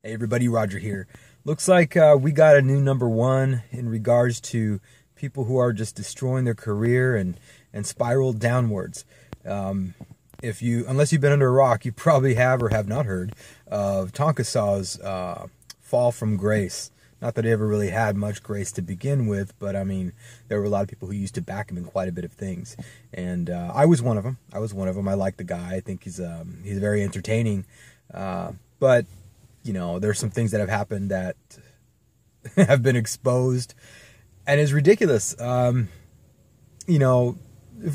Hey everybody, Roger here. Looks like we got a new #1 in regards to people who are just destroying their career and spiral downwards. Unless you've been under a rock, you probably have or have not heard of Tonka Saw's fall from grace. Not that he ever really had much grace to begin with, but I mean, there were a lot of people who used to back him in quite a bit of things, and I was one of them. I like the guy. I think he's very entertaining, but you know, there's some things that have happened that have been exposed and is ridiculous. You know,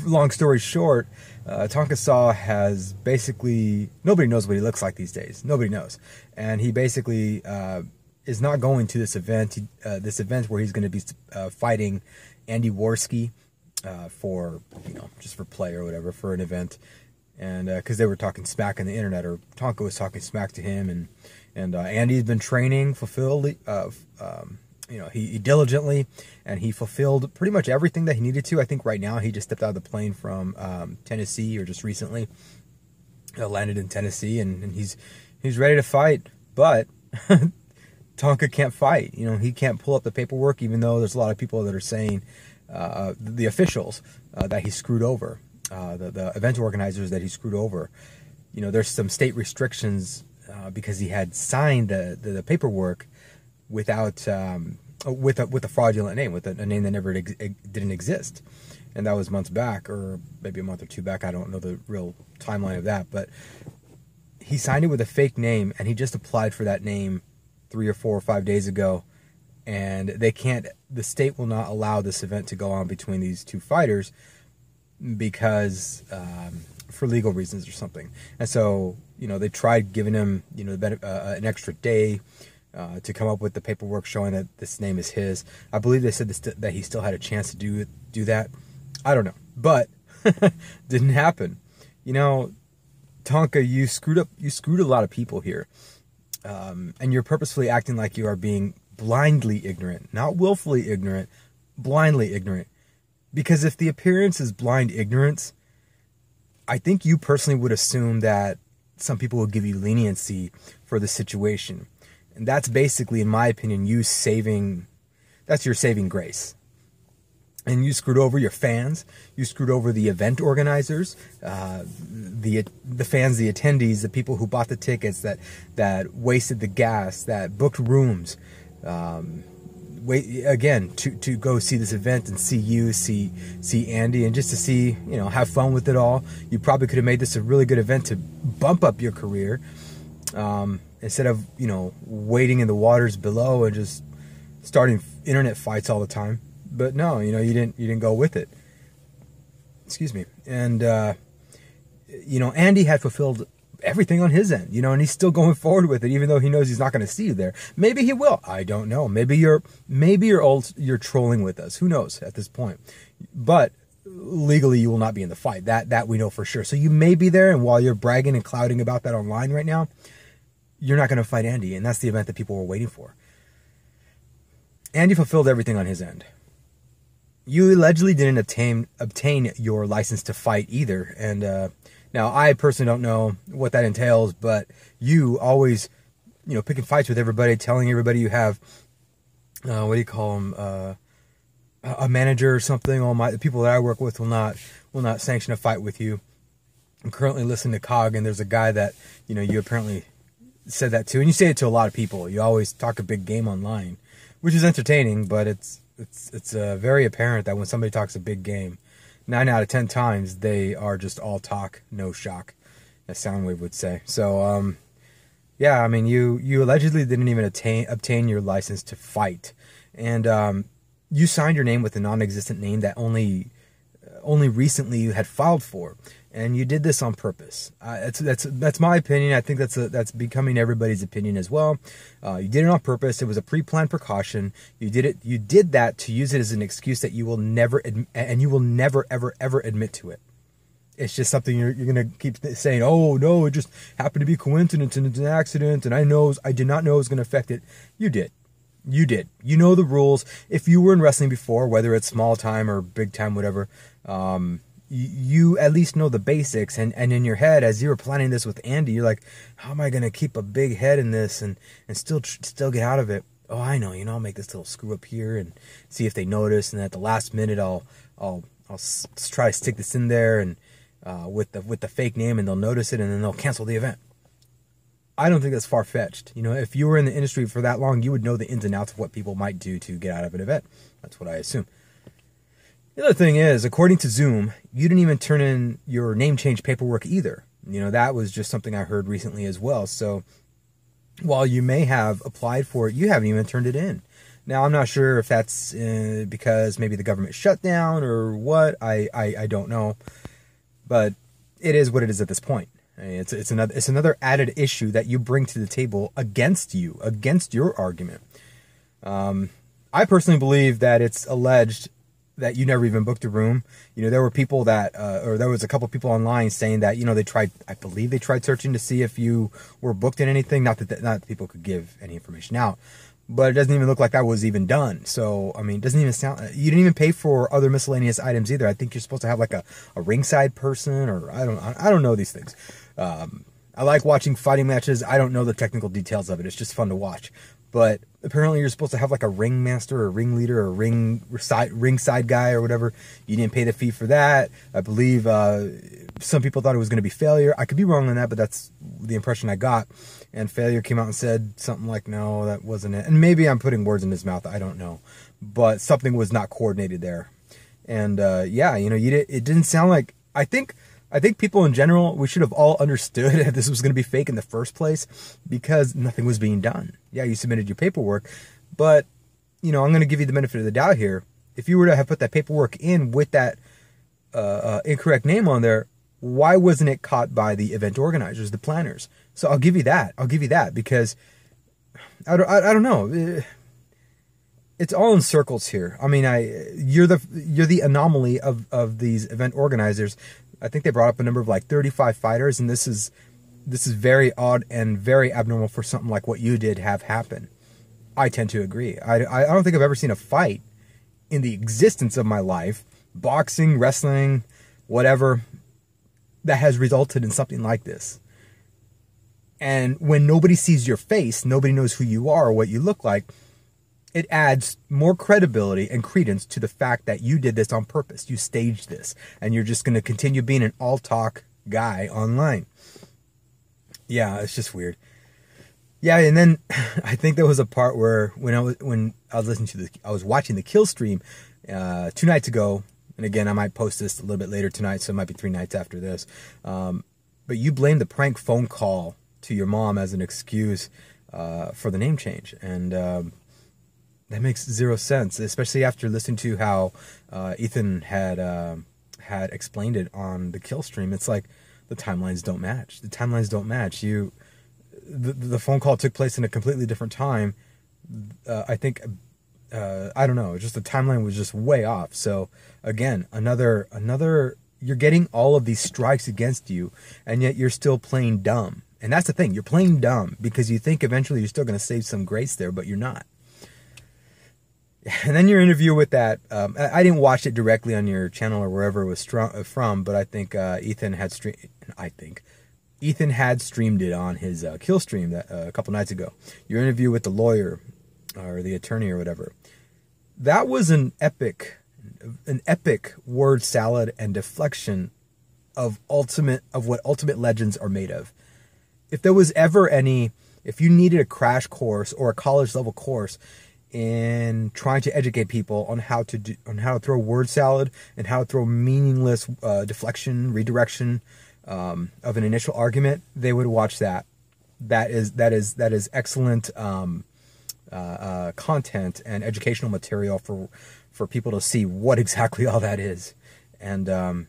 long story short, Tonka Saw has basically, nobody knows what he looks like these days. Nobody knows. And he basically is not going to this event. This event where he's going to be fighting Andy Warski for, you know, just for play or whatever, for an event. And because they were talking smack on the internet, or Tonka was talking smack to him, and Andy's been training, you know, he diligently, and he fulfilled pretty much everything that he needed to. I think right now he just stepped out of the plane from Tennessee, or just recently landed in Tennessee, and he's ready to fight. But Tonka can't fight. You know, he can't pull up the paperwork, even though there's a lot of people that are saying, the officials, that he screwed over. The event organizers that he screwed over. You know, there's some state restrictions because he had signed the paperwork without with a fraudulent name, with a name that never didn't exist, and that was months back, or maybe a month or two back. I don't know the real timeline of that, but he signed it with a fake name, and he just applied for that name 3 or 4 or 5 days ago, and they can't. The state will not allow this event to go on between these two fighters, because for legal reasons or something. And so, you know, they tried giving him, you know, an extra day to come up with the paperwork showing that this name is his. I believe they said that he still had a chance to do that. I don't know, but didn't happen. You know, Tonka, you screwed a lot of people here, and you're purposefully acting like you are being blindly ignorant, not willfully ignorant, blindly ignorant. Because if the appearance is blind ignorance, I think you personally would assume that some people will give you leniency for the situation. And that's basically, in my opinion, that's your saving grace. And you screwed over your fans. You screwed over the event organizers, the fans, the attendees, the people who bought the tickets, that wasted the gas, that booked rooms. Wait again to go see this event and see Andy, and just to see, you know, have fun with it all. You probably could have made this a really good event to bump up your career, instead of, you know, waiting in the waters below and just starting internet fights all the time. But no, you know, you didn't go with it. Excuse me. And you know, Andy had fulfilled everything on his end, you know, and he's still going forward with it, even though he knows he's not going to see you there. Maybe he will. I don't know. Maybe you're trolling with us. Who knows at this point? But legally, you will not be in the fight. That we know for sure. So you may be there, and while you're bragging and clouding about that online right now, you're not going to fight Andy, and that's the event that people were waiting for. Andy fulfilled everything on his end. You allegedly didn't obtain your license to fight either, and now, I personally don't know what that entails, but you always, you know, picking fights with everybody, telling everybody you have, what do you call them, a manager or something. The people that I work with will not sanction a fight with you. I'm currently listening to COG, and there's a guy that, you know, you apparently said that to, and you say it to a lot of people. You always talk a big game online, which is entertaining, but it's very apparent that when somebody talks a big game, 9 out of 10 times, they are just all talk, no shock, as Soundwave would say. So, yeah, I mean, you allegedly didn't even obtain your license to fight. And you signed your name with a non-existent name that only recently you had filed for. And you did this on purpose. That's my opinion. I think that's becoming everybody's opinion as well. You did it on purpose. It was a pre-planned precaution. You did that to use it as an excuse that you will never ever admit to it. It's just something you're gonna keep saying. Oh no, it just happened to be coincidence and it's an accident. And I did not know it was gonna affect it. You did. You know the rules. If you were in wrestling before, whether it's small time or big time, whatever. you at least know the basics, and in your head, as you were planning this with Andy, you're like, how am I going to keep a big head in this and still get out of it? Oh, I know, I'll make this little screw up here and see if they notice, and at the last minute I'll try to stick this in there and with the fake name, and they'll notice it, and then they'll cancel the event. I don't think that's far-fetched. If you were in the industry for that long, you would know the ins and outs of what people might do to get out of an event. That's what I assume. The other thing is, according to Zoom, you didn't even turn in your name change paperwork either. That was just something I heard recently as well. So while you may have applied for it, you haven't even turned it in. Now, I'm not sure if that's because maybe the government shut down or what. I don't know. But it is what it is at this point. It's another added issue that you bring to the table against your argument. I personally believe that it's alleged that you never even booked a room. There were people that, or there was a couple people online saying that, I believe they tried searching to see if you were booked in anything. Not that people could give any information out, but it doesn't even look like that was even done. So, it doesn't even sound, you didn't even pay for other miscellaneous items either. I think you're supposed to have like a ringside person, or I don't know these things. I like watching fighting matches. I don't know the technical details of it. It's just fun to watch. But apparently you're supposed to have like a ringmaster or a ringleader or a ringside guy or whatever. You didn't pay the fee for that. I believe some people thought it was going to be Failure. I could be wrong on that, but that's the impression I got. And Failure came out and said something like, no, that wasn't it. And maybe I'm putting words in his mouth. I don't know. But something was not coordinated there. And yeah, it didn't sound like... I think people in general, we should have all understood that this was going to be fake in the first place, because nothing was being done. Yeah, you submitted your paperwork, but, I'm going to give you the benefit of the doubt here. If you were to have put that paperwork in with that incorrect name on there, why wasn't it caught by the event organizers, the planners? So I'll give you that, because I don't know. It's all in circles here. You're the anomaly of these event organizers. I think they brought up a number of like 35 fighters, and this is very odd and very abnormal for something like what you did have happen. I tend to agree. I don't think I've ever seen a fight in the existence of my life, boxing, wrestling, whatever, that has resulted in something like this. And when nobody sees your face, nobody knows who you are or what you look like, it adds more credibility and credence to the fact that you did this on purpose. You staged this, and you're just going to continue being an all-talk guy online. Yeah, it's just weird. Yeah, and then I think there was a part where when I was watching the kill stream 2 nights ago, and again, I might post this a little bit later tonight, so it might be 3 nights after this. But you blamed the prank phone call to your mom as an excuse for the name change, and that makes zero sense, especially after listening to how Ethan had explained it on the kill stream. It's like the timelines don't match. The timelines don't match. The phone call took place in a completely different time. I think I don't know. Just the timeline was just way off. So again, another. You're getting all of these strikes against you, and yet you're still playing dumb. And that's the thing. You're playing dumb because you think eventually you're still going to save some grace there, but you're not. And then your interview with that, I didn't watch it directly on your channel or wherever it was from, but I think Ethan had streamed it on his kill stream a couple nights ago. Your interview with the lawyer or the attorney or whatever. That was an epic word salad and deflection of what Ultimate Legends are made of. If there was ever if you needed a crash course or a college level course in trying to educate people on how to throw word salad and how to throw meaningless deflection, redirection of an initial argument, they would watch that. That is excellent content and educational material for people to see what exactly all that is. And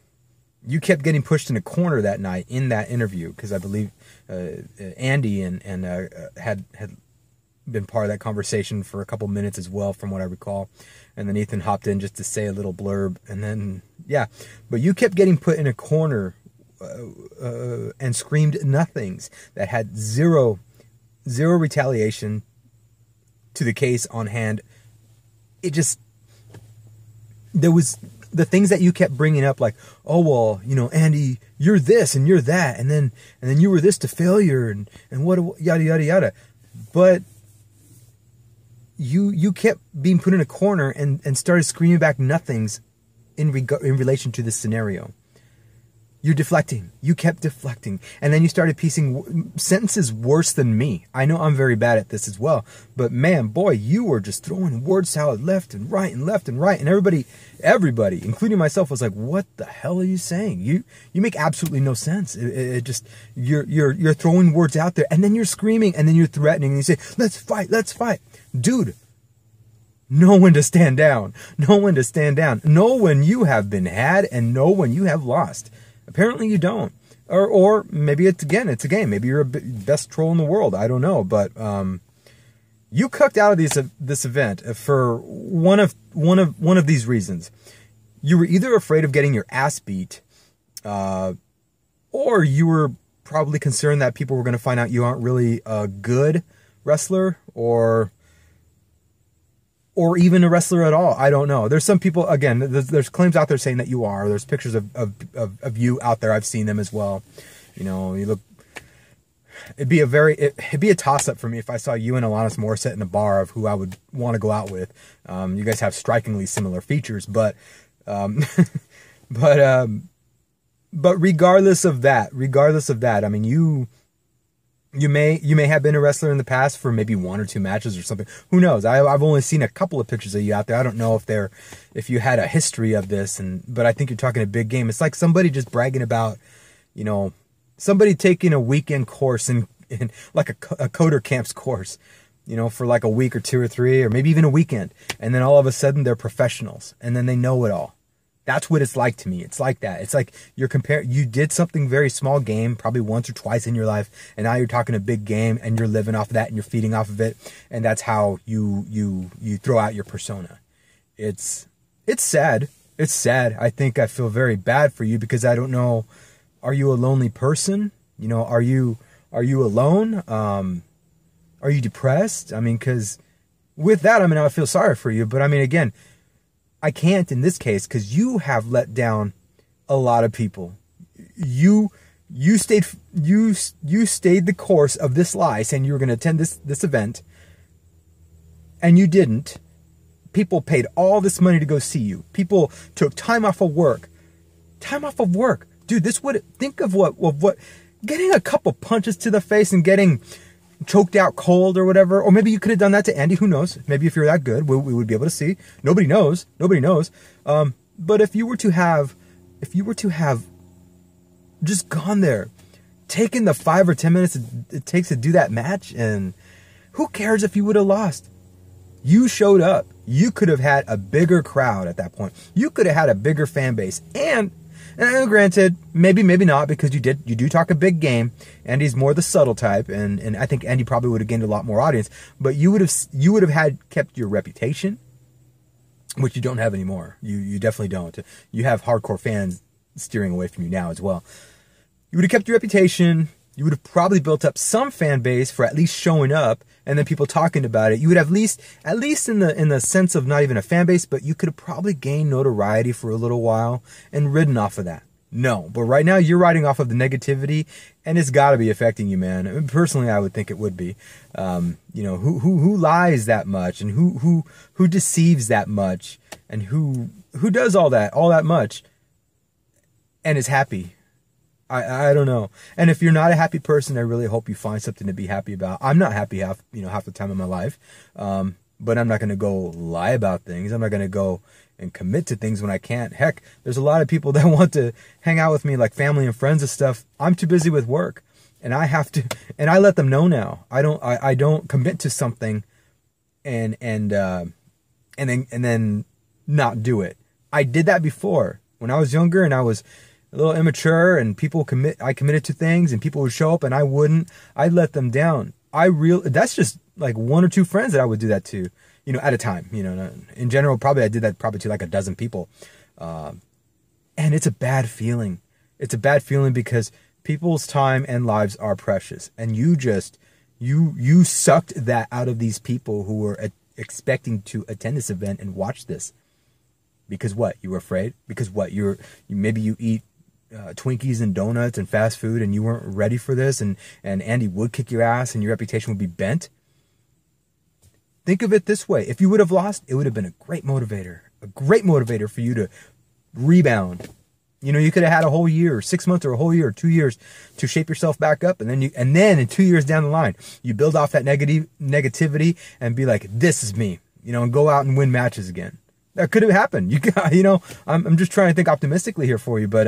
you kept getting pushed in a corner that night in that interview, because I believe Andy and had been part of that conversation for a couple minutes as well, from what I recall. And then Ethan hopped in just to say a little blurb, and then yeah, but you kept getting put in a corner and screamed nothings that had zero retaliation to the case on hand. There was the things that you kept bringing up, like, oh, well, you know, Andy, you're this and you're that. And then you were this to failure and what, yada, yada, yada. But you kept being put in a corner and started screaming back nothings in relation to this scenario. You're deflecting. You kept deflecting. And then you started piecing sentences worse than me. I know I'm very bad at this as well. But man, boy, you were just throwing word salad left and right and left and right. And everybody, including myself, was like, what the hell are you saying? You make absolutely no sense. It just, you're throwing words out there. And then you're screaming. And then you're threatening. And you say, let's fight. Let's fight. Dude. Know when to stand down. Know when to stand down. Know when you have been had and know when you have lost. Apparently you don't. Or maybe it's a game. Maybe you're the best troll in the world. I don't know. But you cucked out of this event for one of these reasons. You were either afraid of getting your ass beat, or you were probably concerned that people were going to find out you aren't really a good wrestler, or even a wrestler at all. I don't know. There's some people, again, there's claims out there saying that you are. There's pictures of you out there. I've seen them as well. You know, you look, it'd be a toss-up for me if I saw you and Alanis Morissette in a bar of who I would want to go out with. You guys have strikingly similar features, but regardless of that, I mean, you may have been a wrestler in the past for maybe 1 or 2 matches or something. Who knows? I've only seen a couple of pictures of you out there. I don't know if you had a history of this, but I think you're talking a big game. It's like somebody just bragging about, you know, somebody taking a weekend course in like a coder camp's course, you know, for like a week or 2 or 3, or maybe even a weekend. And then all of a sudden they're professionals and then they know it all. That's what it's like to me. It's like that. It's like you did something very small game, probably once or twice in your life, and now you're talking a big game and you're living off of that and you're feeding off of it, and that's how you throw out your persona. It's sad. It's sad. I think I feel very bad for you because I don't know, are you a lonely person? You know, are you alone? Are you depressed? I mean, because with that, I mean, I feel sorry for you, but I mean, again, I can't in this case because you have let down a lot of people. You stayed the course of this lie, saying you were going to attend this event, and you didn't. People paid all this money to go see you. People took time off of work. Dude, think of what getting a couple punches to the face and getting choked out cold or whatever, or maybe you could have done that to Andy. Who knows? Maybe if you're that good, we would be able to see. Nobody knows. But if you were to have just gone there, taken the 5 or 10 minutes it takes to do that match, and who cares if you would have lost? You showed up. You could have had a bigger crowd at that point. You could have had a bigger fan base, and granted, maybe not, because you do talk a big game. Andy's more the subtle type, and I think Andy probably would have gained a lot more audience. But you would have kept your reputation, which you don't have anymore. You definitely don't. You have hardcore fans steering away from you now as well. You would have kept your reputation. You would have probably built up some fan base for at least showing up, and then people talking about it. You would have at least in the sense of not even a fan base, but you could have probably gained notoriety for a little while and ridden off of that. No, but right now you're riding off of the negativity, and it's got to be affecting you, man. I mean, personally, I would think it would be. You know, who lies that much, and who deceives that much, and who does all that much, and is happy. I don't know. And if you're not a happy person, I really hope you find something to be happy about. I'm not happy half the time of my life. But I'm not going to go lie about things. I'm not going to go and commit to things when I can't. Heck, there's a lot of people that want to hang out with me, like family and friends and stuff. I'm too busy with work, and I have to, and I let them know now. I don't commit to something and then not do it. I did that before when I was younger and I was a little immature, and I committed to things, and people would show up and I wouldn't. I'd let them down. That's just like 1 or 2 friends that I would do that to, you know, at a time. You know, in general, probably I did that to like a dozen people. And it's a bad feeling. It's a bad feeling because people's time and lives are precious, and you sucked that out of these people who were expecting to attend this event and watch this. Because what? You were afraid? Because what? Maybe you eat Twinkies and donuts and fast food and you weren't ready for this, and Andy would kick your ass and your reputation would be bent. Think of it this way. If you would have lost, it would have been a great motivator for you to rebound. You know, you could have had a whole year, 6 months or a whole year, 2 years to shape yourself back up. And then in 2 years down the line, you build off that negativity and be like, this is me, you know, and go out and win matches again. That could have happened. You know, I'm just trying to think optimistically here for you, but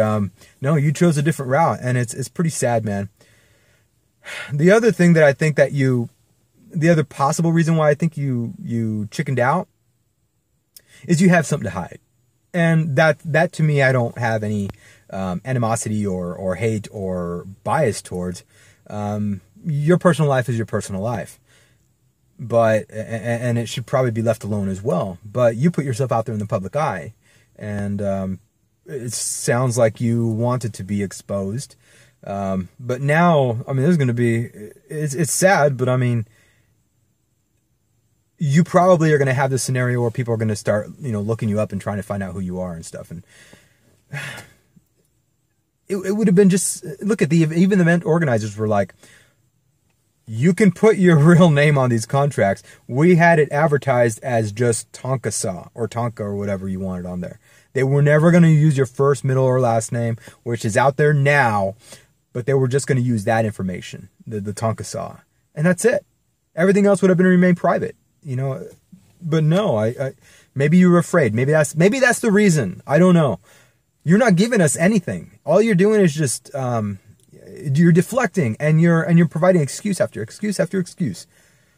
no, you chose a different route, and it's pretty sad, man. The other thing that I think that the other possible reason why I think you chickened out is you have something to hide, and that to me, I don't have any animosity or hate or bias towards. Your personal life is your personal life. But, and it should probably be left alone as well. But you put yourself out there in the public eye, and it sounds like you wanted to be exposed. But now, I mean, there's going to be, it's sad, but I mean, you probably are going to have this scenario where people are going to start, you know, looking you up and trying to find out who you are and stuff. And it would have been just, look at even the event organizers were like, you can put your real name on these contracts. We had it advertised as just Tonka Saw or Tonka or whatever you wanted on there. They were never going to use your first, middle, or last name, which is out there now, but they were just going to use that information, the Tonka Saw. And that's it. Everything else would have been remained private, you know. But no, I maybe you were afraid. Maybe that's the reason. I don't know. You're not giving us anything. All you're doing is just you're deflecting, and you're providing excuse after excuse after excuse.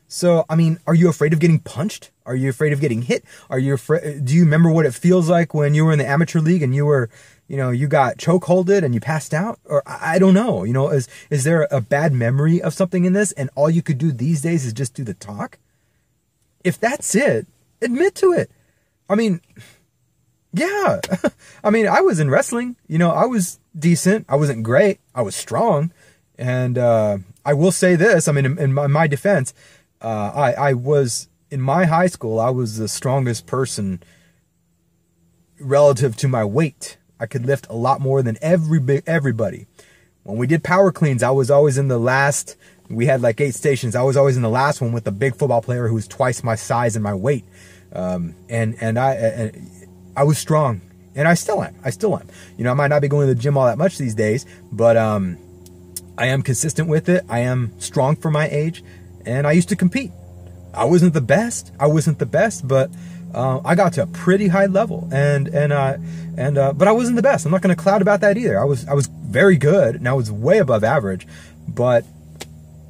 So, I mean, are you afraid of getting punched? Are you afraid of getting hit? Are you afraid? Do you remember what it feels like when you were in the amateur league and you were, you know, you got chokeholded and you passed out? Or I don't know. You know, is there a bad memory of something in this, and all you could do these days is just do the talk? If that's it, admit to it. I mean, yeah. I mean, I was in wrestling. You know, I was decent. I wasn't great. I was strong. And I will say this. I mean, in my defense, I was, in my high school, I was the strongest person relative to my weight. I could lift a lot more than everybody. When we did power cleans, I was always in the last. We had like 8 stations. I was always in the last one with a big football player who was twice my size and my weight. And I was strong, and I still am. You know, I might not be going to the gym all that much these days, but I am consistent with it. I am strong for my age, and I used to compete. I wasn't the best, but I got to a pretty high level, but I wasn't the best. I'm not going to cloud about that either. I was very good, and I was way above average, but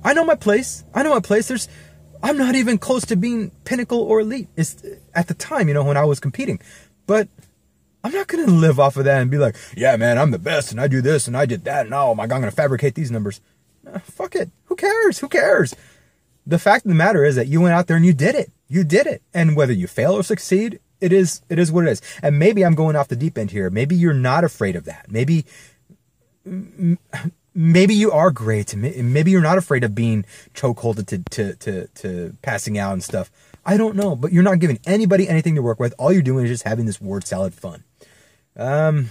I know my place. I'm not even close to being pinnacle or elite. It's at the time, you know, when I was competing. But I'm not going to live off of that and be like, yeah, man, I'm the best, and I do this, and I did that, and oh my God, I'm going to fabricate these numbers. Fuck it. Who cares? The fact of the matter is that you went out there and you did it. And whether you fail or succeed, it is what it is. And maybe I'm going off the deep end here. Maybe you're not afraid of that. Maybe you are great. Maybe you're not afraid of being chokeholded to passing out and stuff. I don't know, but you're not giving anybody anything to work with. All you're doing is just having this word salad fun. The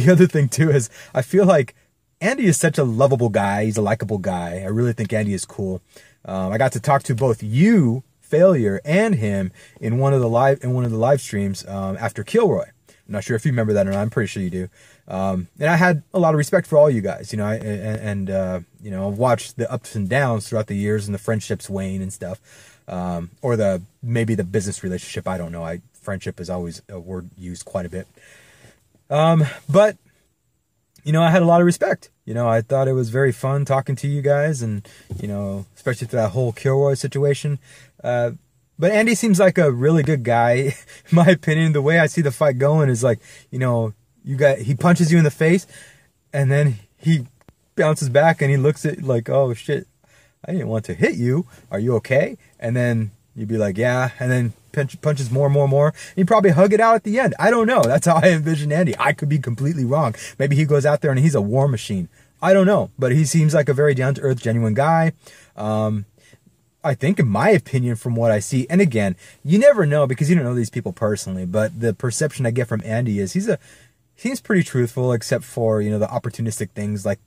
other thing too is I feel like Andy is such a lovable guy. He's a likable guy. I really think Andy is cool. I got to talk to both you, Failure, and him in one of the live streams after Kilroy. I'm not sure if you remember that or not. I'm pretty sure you do. And I had a lot of respect for all you guys, you know, you know, I've watched the ups and downs throughout the years and the friendships wane and stuff. Or maybe the business relationship. I don't know. Friendship is always a word used quite a bit. But, you know, I had a lot of respect. You know, I thought it was very fun talking to you guys, and, you know, especially through that whole Kilroy situation. But Andy seems like a really good guy. In my opinion, the way I see the fight going is like, you know, he punches you in the face, and then he bounces back and he looks at like, oh shit, I didn't want to hit you. Are you okay? And then you'd be like, yeah. And then punches more. And you probably hug it out at the end. I don't know. That's how I envision Andy. I could be completely wrong. Maybe he goes out there and he's a war machine. I don't know. But he seems like a very down-to-earth, genuine guy. I I think, in my opinion, from what I see, and again, you never know because you don't know these people personally, but the perception I get from Andy is seems pretty truthful, except for, you know, the opportunistic things like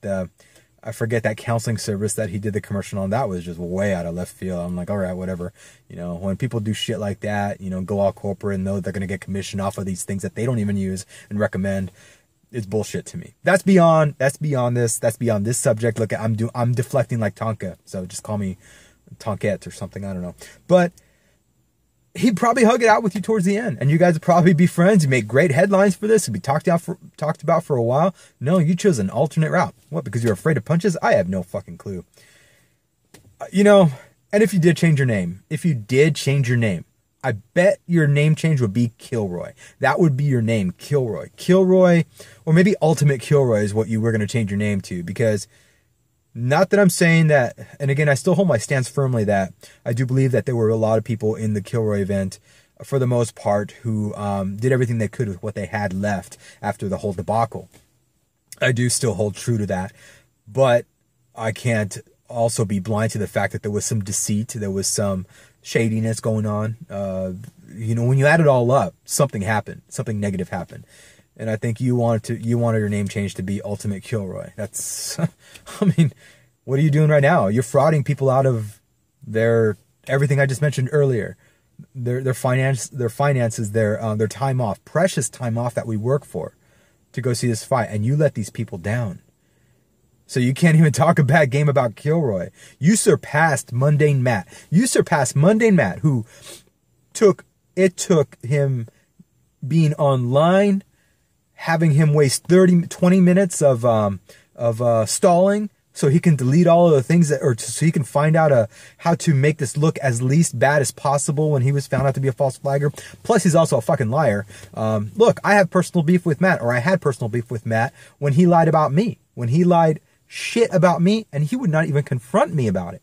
I forget that counseling service that he did the commercial on. That was just way out of left field. I'm like, all right, whatever. You know, when people do shit like that, you know, go all corporate and know they're going to get commission off of these things that they don't even use and recommend, it's bullshit to me. That's beyond this subject. Look, I'm deflecting like Tonka, so just call me Tonkette or something. I don't know, but he'd probably hug it out with you towards the end, and you guys would probably be friends. You make great headlines for this. It'd be talked about for a while. No, you chose an alternate route. What? Because you're afraid of punches? I have no fucking clue. You know, and if you did change your name, I bet your name change would be Kilroy. That would be your name, Kilroy. Kilroy, or maybe Ultimate Kilroy is what you were going to change your name to, because not that I'm saying that, and again, I still hold my stance firmly that I do believe that there were a lot of people in the Kilroy event, for the most part, who did everything they could with what they had left after the whole debacle. I do still hold true to that, but I can't also be blind to the fact that there was some deceit, there was some shadiness going on. You know, when you add it all up, something happened, something negative happened. And I think you wanted your name change to be Ultimate Kilroy. That's, I mean, what are you doing right now? You're frauding people out of everything I just mentioned earlier, their finances, their time off, precious time off that we work for to go see this fight, and you let these people down. So you can't even talk a bad game about Kilroy. You surpassed MundaneMatt. You surpassed MundaneMatt, who took him being online, having him waste 20 minutes of stalling so he can delete all of the things so he can find out how to make this look as least bad as possible when he was found out to be a false flagger. Plus, he's also a fucking liar. Look, I have personal beef with Matt, or I had personal beef with Matt when he lied about me, when he lied shit about me, and he would not even confront me about it.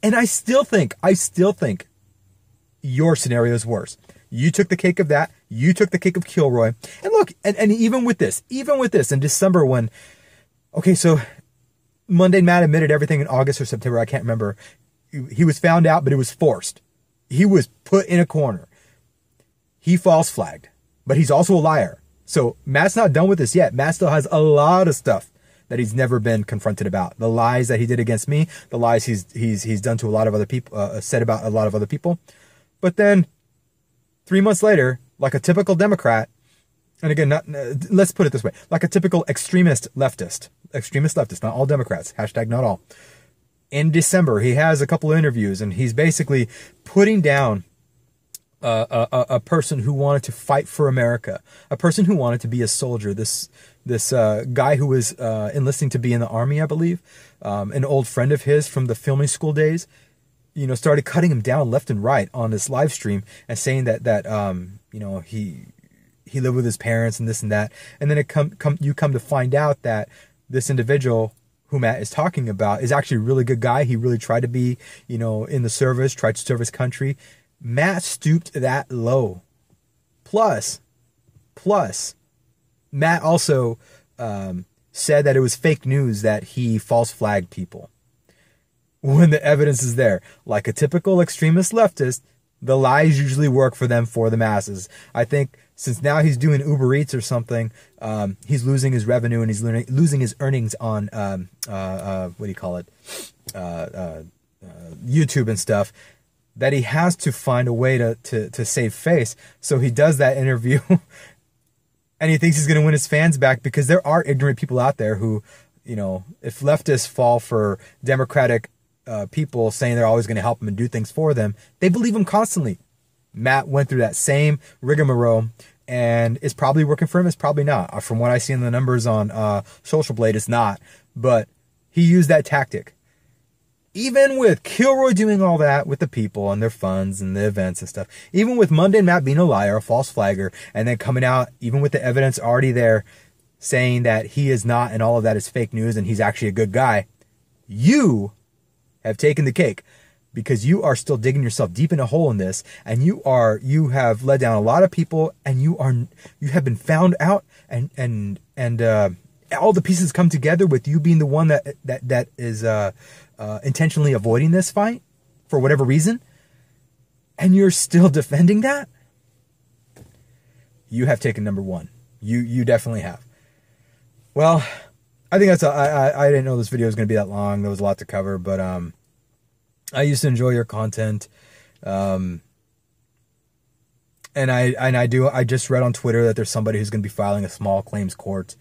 And I still think your scenario is worse. You took the cake of that. You took the cake of Kilroy. And look, and even with this, in December when, okay, so MundaneMatt admitted everything in August or September, I can't remember. He was found out, but it was forced. He was put in a corner. He false flagged, but he's also a liar. So Matt's not done with this yet. Matt still has a lot of stuff that he's never been confronted about. The lies that he did against me, the lies he's done to a lot of other people, said about a lot of other people. But then 3 months later, like a typical Democrat, and again, let's put it this way, like a typical extremist leftist, not all Democrats, hashtag not all. In December, he has a couple of interviews, and he's basically putting down a person who wanted to fight for America, a person who wanted to be a soldier. This guy who was enlisting to be in the army, I believe, an old friend of his from the filming school days, you know, started cutting him down left and right on this live stream and saying that you know, he lived with his parents and this and that. And then you come to find out that this individual who Matt is talking about is actually a really good guy. He really tried to be, you know, in the service, tried to serve his country. Matt stooped that low. Plus, Matt also said that it was fake news that he false flagged people, when the evidence is there. Like a typical extremist leftist, the lies usually work for them, for the masses. I think since now he's doing Uber Eats or something, he's losing his revenue and he's losing his earnings on, what do you call it, YouTube and stuff, that he has to find a way to save face. So he does that interview and he thinks he's going to win his fans back, because there are ignorant people out there who, you know, if leftists fall for Democratic people saying they're always going to help them and do things for them, they believe them constantly. Matt went through that same rigmarole, and it's probably working for him. It's probably not. From what I see in the numbers on Social Blade, it's not. But he used that tactic. Even with Kilroy doing all that with the people and their funds and the events and stuff, even with MundaneMatt being a liar, a false flagger, and then coming out, even with the evidence already there, saying that he is not and all of that is fake news and he's actually a good guy, you have taken the cake, because you are still digging yourself deep in a hole in this, and you have let down a lot of people, and you have been found out, and all the pieces come together with you being the one that is intentionally avoiding this fight. for whatever reason, and you're still defending that, you have taken number one. You definitely have. Well, I think that's I didn't know this video was going to be that long. There was a lot to cover, but I used to enjoy your content. And I just read on Twitter that there's somebody who's going to be filing a small claims court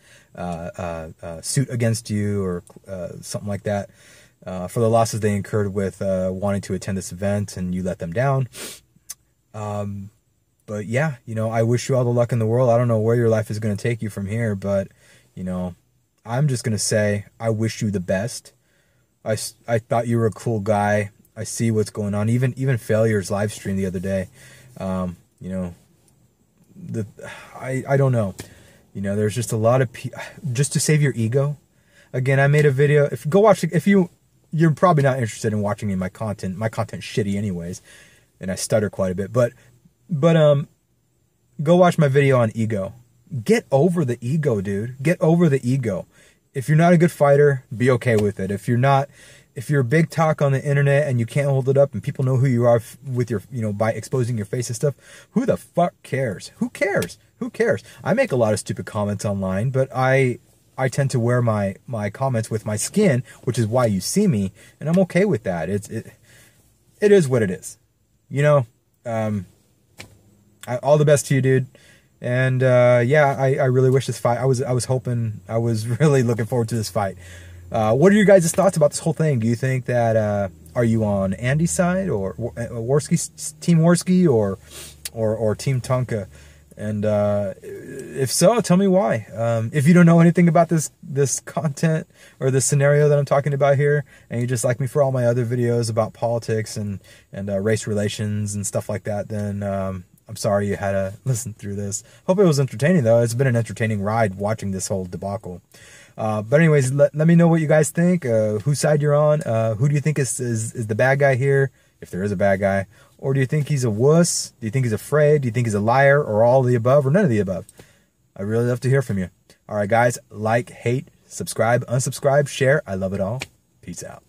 suit against you or something like that for the losses they incurred with wanting to attend this event and you let them down. But yeah, you know, I wish you all the luck in the world. I don't know where your life is going to take you from here, but you know, I'm just going to say I wish you the best. I thought you were a cool guy. I see what's going on. Even Failure's live stream the other day. You know, I don't know. You know, there's just a lot of just to save your ego. Again, I made a video. You're probably not interested in watching my content. My content's shitty anyways, and I stutter quite a bit. But go watch my video on ego. Get over the ego, dude. Get over the ego. If you're not a good fighter, be okay with it. If you're a big talk on the internet and you can't hold it up and people know who you are with your, you know, by exposing your face and stuff, who the fuck cares? Who cares? Who cares? I make a lot of stupid comments online, but I tend to wear my comments with my skin, which is why you see me, and I'm okay with that. It is what it is. You know, all the best to you, dude. And yeah, I really wish this fight. I was really looking forward to this fight. What are your guys' thoughts about this whole thing? Do you think that are you on Andy's side or Warski's team Warski or team Tonka? And if so, tell me why. If you don't know anything about this content or this scenario that I'm talking about here, and you just like me for all my other videos about politics and race relations and stuff like that, then I'm sorry you had to listen through this. Hope it was entertaining, though. It's been an entertaining ride watching this whole debacle. But anyways, let me know what you guys think, whose side you're on. Who do you think is the bad guy here, if there is a bad guy? Or do you think he's a wuss? Do you think he's afraid? Do you think he's a liar? Or all of the above? Or none of the above? I'd really love to hear from you. All right, guys. Like, hate, subscribe, unsubscribe, share. I love it all. Peace out.